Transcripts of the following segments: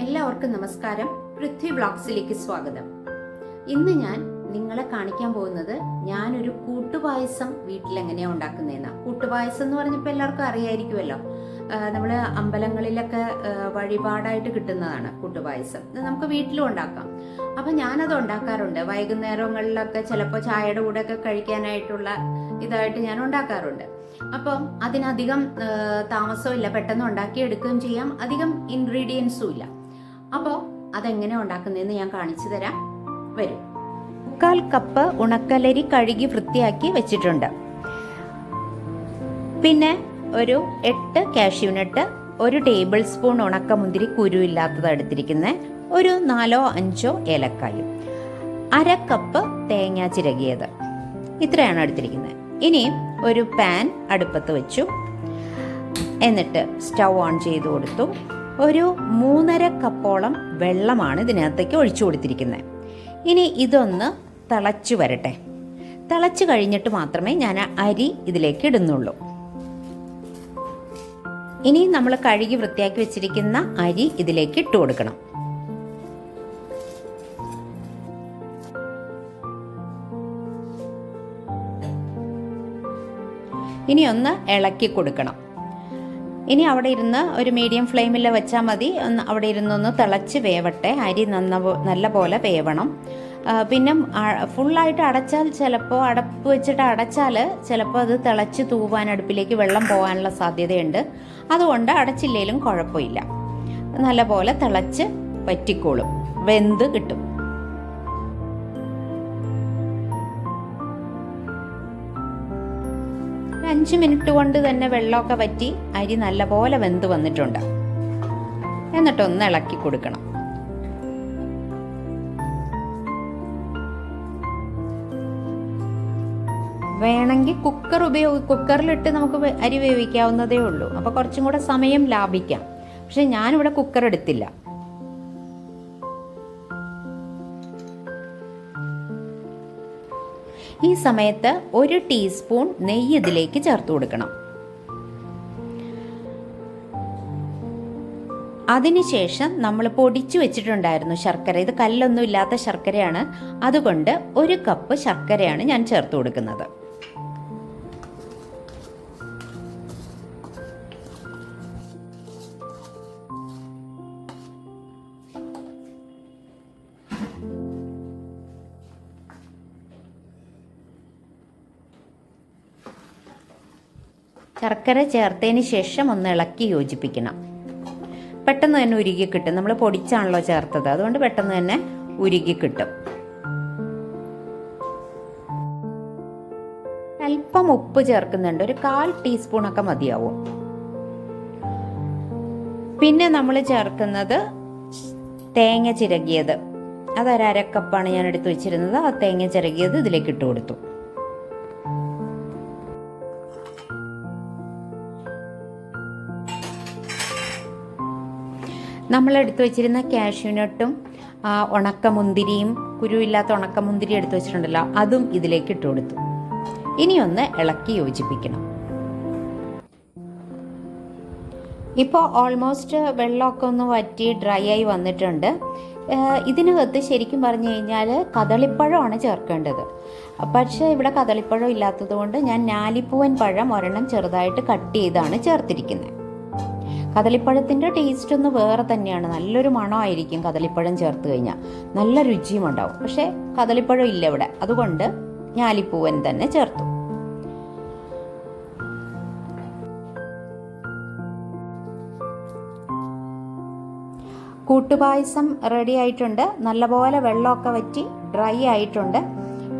എല്ലാവർക്കും നമസ്കാരം. പൃഥ്വി വ്ളോഗ്സിലേക്ക് സ്വാഗതം. ഇന്ന് ഞാൻ നിങ്ങളെ കാണിക്കാൻ പോകുന്നത് ഞാനൊരു കൂട്ടുപായസം വീട്ടിൽ എങ്ങനെയാണ് ഉണ്ടാക്കുന്നതെന്നാണ്. കൂട്ടുപായസം എന്ന് പറഞ്ഞപ്പോൾ എല്ലാവർക്കും അറിയായിരിക്കുമല്ലോ. നമ്മൾ അമ്പലങ്ങളിലൊക്കെ വഴിപാടായിട്ട് കിട്ടുന്നതാണ് കൂട്ടുപായസം. നമുക്ക് വീട്ടിലും ഉണ്ടാക്കാം. അപ്പം ഞാനത് ഉണ്ടാക്കാറുണ്ട്. വൈകുന്നേരങ്ങളിലൊക്കെ ചിലപ്പോൾ ചായയുടെ കൂടെ ഒക്കെ കഴിക്കാനായിട്ടുള്ള ഇതായിട്ട് ഞാൻ ഉണ്ടാക്കാറുണ്ട്. അപ്പം അതിനധികം താമസമില്ല, പെട്ടെന്ന് ഉണ്ടാക്കിയെടുക്കുകയും ചെയ്യാം, അധികം ഇൻഗ്രീഡിയൻസും ഇല്ല. അപ്പോൾ അതെങ്ങനെ ഉണ്ടാക്കുന്നതെന്ന് ഞാൻ കാണിച്ചു തരാം. വരും. 1/4 കപ്പ് ഉണക്കലരി കഴുകി വൃത്തിയാക്കി വെച്ചിട്ടുണ്ട്. പിന്നെ ഒരു 8 കാഷ്യൂനട്ട്, 1 ടേബിൾ സ്പൂൺ ഉണക്കമുന്തിരി കുരുവില്ലാത്തത് എടുത്തിരിക്കുന്നത്, ഒരു 4-5 ഏലക്കായും, 1/2 കപ്പ് തേങ്ങ ചിരകിയത്. ഇത്രയാണ് എടുത്തിരിക്കുന്നത്. ഇനി ഒരു പാൻ അടുപ്പത്ത് വെച്ചു. എന്നിട്ട് സ്റ്റൗ ഓൺ ചെയ്ത് കൊടുത്തു. ഒരു 3.5 കപ്പോളം വെള്ളമാണ് ഇതിനകത്തേക്ക് ഒഴിച്ചു കൊടുത്തിരിക്കുന്നത്. ഇനി ഇതൊന്ന് തിളച്ചു വരട്ടെ. തിളച്ചു കഴിഞ്ഞിട്ട് മാത്രമേ ഞാൻ അരി ഇതിലേക്ക് ഇടുന്നുള്ളൂ. ഇനി നമ്മൾ കഴുകി വൃത്തിയാക്കി വെച്ചിരിക്കുന്ന അരി ഇതിലേക്ക് ഇട്ട് കൊടുക്കണം. ഇനി ഒന്ന് ഇളക്കി കൊടുക്കണം. ഇനി അവിടെ ഇരുന്ന് ഒരു മീഡിയം ഫ്ലെയിമിൽ വെച്ചാൽ മതി. അവിടെ ഇരുന്നൊന്ന് തിളച്ച് വേവട്ടെ. അരി നല്ല പോലെ വേവണം. പിന്നെ ഫുള്ളായിട്ട് അടച്ചാൽ ചിലപ്പോൾ അടപ്പ് വെച്ചിട്ട് അടച്ചാൽ ചിലപ്പോൾ അത് തിളച്ച് തൂവാൻ അടുപ്പിലേക്ക് വെള്ളം പോകാനുള്ള സാധ്യതയുണ്ട്. അതുകൊണ്ട് അടച്ചില്ലേലും കുഴപ്പമില്ല. നല്ല പോലെ തിളച്ച് വറ്റിക്കോളും, വെന്ത് കിട്ടും. ഒരു 5 മിനിറ്റ് കൊണ്ട് തന്നെ വെള്ളമൊക്കെ വറ്റി അരി നല്ലപോലെ വെന്ത് വന്നിട്ടുണ്ട്. എന്നിട്ടൊന്ന് ഇളക്കി കൊടുക്കണം. വേണമെങ്കിൽ കുക്കറിലിട്ട് നമുക്ക് അരി വേവിക്കാവുന്നതേ ഉള്ളൂ. അപ്പോൾ കുറച്ചും കൂടെ സമയം ലാഭിക്കാം. പക്ഷെ ഞാനിവിടെ കുക്കർ എടുത്തില്ല. ഈ സമയത്ത് 1 ടീസ്പൂൺ നെയ്യ് ഇതിലേക്ക് ചേർത്ത് കൊടുക്കണം. അതിനുശേഷം നമ്മൾ പൊടിച്ചു വെച്ചിട്ടുണ്ടായിരുന്നു ശർക്കര. ഇത് കല്ലൊന്നും ഇല്ലാത്ത ശർക്കരയാണ്. അതുകൊണ്ട് 1 കപ്പ് ശർക്കരയാണ് ഞാൻ ചേർത്ത് കൊടുക്കുന്നത്. ശർക്കര ചേർത്തതിന് ശേഷം ഒന്ന് ഇളക്കി യോജിപ്പിക്കണം. പെട്ടെന്ന് തന്നെ ഉരുകി കിട്ടും. നമ്മൾ പൊടിച്ചാണല്ലോ ചേർത്തത്, അതുകൊണ്ട് പെട്ടെന്ന് തന്നെ ഉരുകി കിട്ടും. അല്പം ഉപ്പ് ചേർക്കുന്നുണ്ട്. ഒരു 1/4 ടീസ്പൂണൊക്കെ മതിയാവും. പിന്നെ നമ്മൾ ചേർക്കുന്നത് തേങ്ങ ചിരകിയത്. അതൊരു 1/2 കപ്പാണ് ഞാൻ എടുത്ത് വെച്ചിരുന്നത്. ആ തേങ്ങ ചിരകിയത് ഇതിലേക്ക് ഇട്ട് കൊടുത്തു. നമ്മളെടുത്ത് വെച്ചിരുന്ന കാഷ്യൂനട്ടും ഉണക്കമുന്തിരിയും, കുരുവില്ലാത്ത ഉണക്കമുന്തിരി എടുത്ത് വെച്ചിട്ടുണ്ടല്ലോ, അതും ഇതിലേക്ക് ഇട്ട് കൊടുത്തു. ഇനിയൊന്ന് ഇളക്കി യോജിപ്പിക്കണം. ഇപ്പോൾ ഓൾമോസ്റ്റ് വെള്ളമൊക്കെ ഒന്ന് വറ്റി ഡ്രൈ ആയി വന്നിട്ടുണ്ട്. ഇതിനകത്ത് ശരിക്കും പറഞ്ഞു കഴിഞ്ഞാൽ കദളിപ്പഴമാണ് ചേർക്കേണ്ടത്. പക്ഷേ ഇവിടെ കദളിപ്പഴം ഇല്ലാത്തത് കൊണ്ട് ഞാൻ ഞാലിപ്പൂവൻ പഴം ഒരെണ്ണം ചെറുതായിട്ട് കട്ട് ചെയ്താണ് ചേർത്തിരിക്കുന്നത്. കദളിപ്പഴത്തിൻ്റെ ടേസ്റ്റ് ഒന്ന് വേറെ തന്നെയാണ്. നല്ലൊരു മണമായിരിക്കും കദളിപ്പഴം ചേർത്ത് കഴിഞ്ഞാൽ. നല്ല രുചിയും ഉണ്ടാവും. പക്ഷേ കദളിപ്പഴം ഇല്ല ഇവിടെ, അതുകൊണ്ട് ഞാലിപ്പൂവൻ തന്നെ ചേർത്തു. കൂട്ടുപായസം റെഡി ആയിട്ടുണ്ട്. നല്ലപോലെ വെള്ളമൊക്കെ വറ്റി ഡ്രൈ ആയിട്ടുണ്ട്.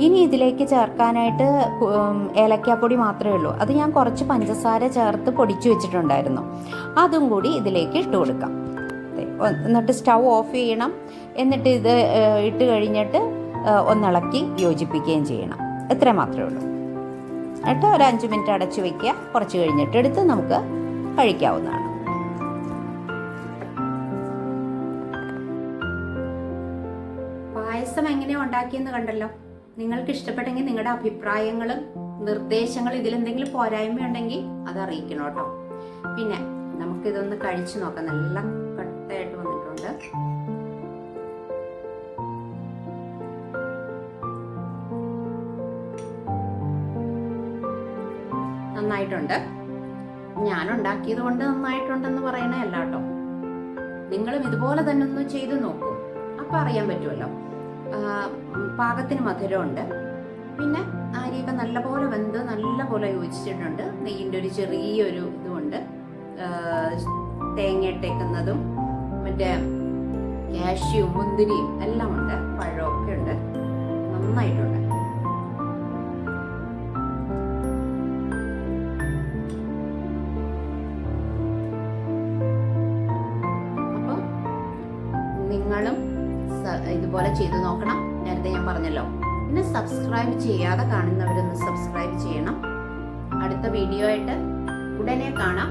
ഇനി ഇതിലേക്ക് ചേർക്കാനായിട്ട് ഏലക്കാപ്പൊടി മാത്രമേ ഉള്ളൂ. അത് ഞാൻ കുറച്ച് പഞ്ചസാര ചേർത്ത് പൊടിച്ചു വെച്ചിട്ടുണ്ടായിരുന്നു. അതും കൂടി ഇതിലേക്ക് ഇട്ട് കൊടുക്കാം. എന്നിട്ട് സ്റ്റൗ ഓഫ് ചെയ്യണം. എന്നിട്ട് ഇത് ഇട്ട് കഴിഞ്ഞിട്ട് ഒന്നിളക്കി യോജിപ്പിക്കുകയും ചെയ്യണം. ഇത്ര മാത്രമേ ഉള്ളൂ. എന്നിട്ട് ഒരു 5 മിനിറ്റ് അടച്ചു വയ്ക്കുക. കുറച്ച് കഴിഞ്ഞിട്ട് എടുത്ത് നമുക്ക് കഴിക്കാവുന്നതാണ്. പായസം എങ്ങനെയാണ് ഉണ്ടാക്കിയെന്ന് കണ്ടല്ലോ. നിങ്ങൾക്ക് ഇഷ്ടപ്പെട്ടെങ്കിൽ നിങ്ങളുടെ അഭിപ്രായങ്ങളും നിർദ്ദേശങ്ങളും ഇതിലെന്തെങ്കിലും പോരായ്മയുണ്ടെങ്കിൽ അത് അറിയിക്കണം കേട്ടോ. പിന്നെ നമുക്കിതൊന്ന് കഴിച്ചു നോക്കാം. നല്ല കട്ടയായിട്ട് വന്നിട്ടുണ്ട്. നന്നായിട്ടുണ്ട്. ഞാൻ ഉണ്ടാക്കിയത് കൊണ്ട് നന്നായിട്ടുണ്ടെന്ന് പറയണേ അല്ല കേട്ടോ. നിങ്ങളും ഇതുപോലെ തന്നെ ഒന്ന് ചെയ്ത് നോക്കൂ, അപ്പം അറിയാൻ പറ്റുമല്ലോ. പാകത്തിന് മധുരമുണ്ട്. പിന്നെ അരിയൊക്കെ നല്ലപോലെ വെന്ത് നല്ലപോലെ യോജിച്ചിട്ടുണ്ട്. നെയ്യിൻ്റെ ഒരു ചെറിയൊരു ഇതുമുണ്ട്. തേങ്ങ ഇട്ടേക്കുന്നതും മറ്റേ കാഷ്യും മുന്തിരിയും എല്ലാം ഉണ്ട്. പഴമൊക്കെ ഉണ്ട്. നന്നായിട്ടുണ്ട്. അപ്പം നിങ്ങളും ഇതുപോലെ ചെയ്തു നോക്കണം. നേരത്തെ ഞാൻ പറഞ്ഞല്ലോ. പിന്നെ സബ്സ്ക്രൈബ് ചെയ്യാതെ കാണുന്നവരൊന്ന് സബ്സ്ക്രൈബ് ചെയ്യണം. അടുത്ത വീഡിയോ ആയിട്ട് ഉടനെ കാണാം.